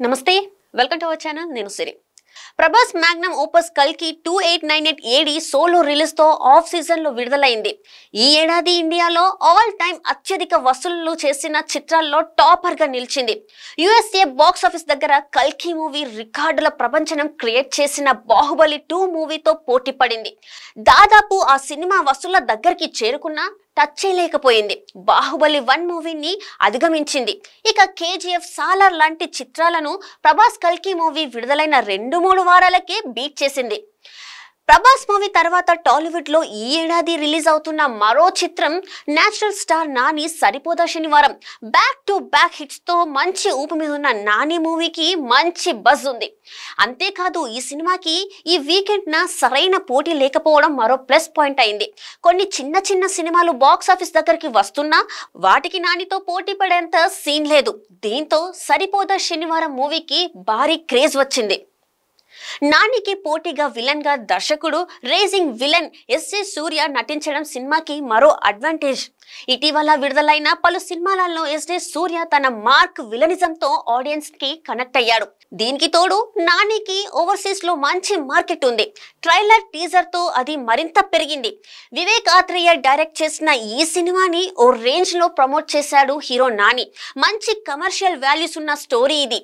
నమస్తే welcome to our channel నేను సిరి Prabhas Magnum opus కల్కి 2898 ఏడి సోలో రిలీజ్ తో ఆఫ్ సీజన్ లో విడుదలైంది. ఈ ఏడాది ఇండియాలో ఆల్ టైమ్ అత్యధిక వసూళ్లు చేసిన చిత్రాల్లో టాపర్ గా నిలిచింది. యుఎస్ఏ బాక్స్ ఆఫీస్ దగ్గర కల్కి మూవీ రికార్డుల ప్రపంచనం క్రియేట్ చేసిన బాహుబలి 2 మూవీతో పోటీ పడింది. దాదాపు ఆ సినిమా వసూళ్ల దగ్గరికి చేరుకున్న టచ్ చేయలేకపోయింది. బాహుబలి 1 మూవీని అధిగమించింది. ఇక కేజీఎఫ్, సాలార్ లాంటి చిత్రాలను ప్రభాస్ కల్కి మూవీ విడుదలైన 2-3 వారాలకే బీట్ చేసింది. ప్రభాస్ మూవీ తర్వాత టాలీవుడ్ లో ఈ ఏడాది రిలీజ్ అవుతున్న మరో చిత్రం నేచురల్ స్టార్ నాని సరిపోదా శనివారం. బ్యాక్ టు బ్యాక్ హిట్స్ తో మంచి ఊపు మీద ఉన్న నాని మూవీకి మంచి బజ్ ఉంది. అంతేకాదు ఈ సినిమాకి ఈ వీకెండ్ సరైన పోటీ లేకపోవడం మరో ప్లస్ పాయింట్ అయింది. కొన్ని చిన్న సినిమాలు బాక్స్ ఆఫీస్ దగ్గరికి వస్తున్నా వాటికి నానితో పోటీ పడేంత సీన్ లేదు. దీంతో సరిపోదా శనివారం మూవీకి భారీ క్రేజ్ వచ్చింది. నానికి పోటీగా విలన్ గా దర్శకుడు రేజింగ్ విలన్ ఎస్ఏ సూర్య నటించడం సినిమాకి మరో అడ్వాంటేజ్. ఇటీవల విడుదలైన పలు సినిమాలలో ఎస్ఏ సూర్య తన మార్క్ విలనిజంతో ఆడియన్స్ కి కనెక్ట్ అయ్యాడు. దీనికి తోడు నానికి ఓవర్సీస్ లో మంచి మార్కెట్ ఉంది. ట్రైలర్ టీజర్ తో అది మరింత పెరిగింది. వివేక్ ఆత్రేయ డైరెక్ట్ చేసిన ఈ సినిమాని ఓ రేంజ్ లో ప్రమోట్ చేశాడు హీరో నాని. మంచి కమర్షియల్ వాల్యూస్ ఉన్న స్టోరీ ఇది.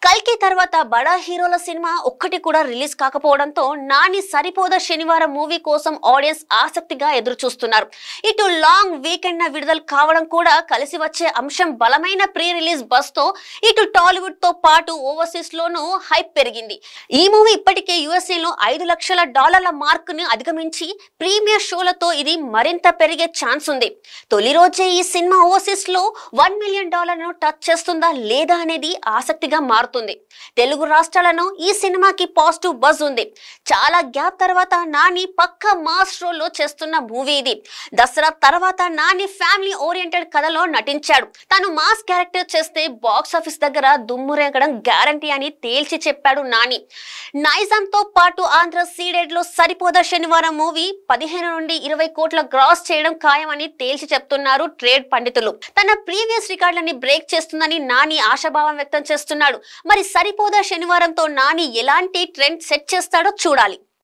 కల్కి తర్వాత బడా హీరోల సినిమా ఒక్కటి కూడా రిలీజ్ కాకపోవడంతో నాని సరిపోదా శనివారం మూవీ కోసం ఆడియన్స్ ఆసక్తిగా ఎదురు చూస్తున్నారు. ఇటు లాంగ్ వీకెండ్ విడుదల కావడం కూడా కలిసి వచ్చే అంశం. బలమైన ప్రీ రిలీజ్ బస్ తో ఇటు టాలీవుడ్ తో పాటు ఓవర్సీస్ లోనూ హైప్ పెరిగింది. ఈ మూవీ ఇప్పటికే యుఎస్ఏ లో $5 లక్షల మార్క్ ని అధిగమించి ప్రీమియర్ షోలతో ఇది మరింత పెరిగే ఛాన్స్ ఉంది. తొలి రోజే ఈ సినిమా ఓవర్సీస్ లో $1 మిలియన్ ను టచ్ చేస్తుందా లేదా అనేది ఆసక్తిగా మారుతుంది. తెలుగు రాష్ట్రాలను ఈ సినిమాకి పాజిటివ్ బజ్ ఉంది. చాలా గ్యాప్ తర్వాత నాని పక్క మాస్ రోల్లో చేస్తున్న మూవీ ఇది. దసరా తర్వాత నాని ఫ్యామిలీ ఓరియంటెడ్ కథలో నటించాడు. తను మాస్ క్యారెక్టర్ చేస్తే బాక్స్ ఆఫీస్ దగ్గర దుమ్ము రేగడం గ్యారంటీ అని తేల్చి చెప్పాడు నాని. నైజాం తో పాటు ఆంధ్ర సీడెడ్ లో సరిపోదా శనివారం మూవీ 15 నుండి 20 కోట్ల గ్రాస్ చేయడం ఖాయమని తేల్చి చెప్తున్నారు ట్రేడ్ పండితులు. తన ప్రీవియస్ రికార్డులని బ్రేక్ చేస్తుందని నాని ఆశాభావం వ్యక్తం చేస్తున్నాడు. మరి సరిపోదా శనివారంతో నాని ఎలాంటి ట్రెండ్ సెట్ చేస్తాడో చూడాలి.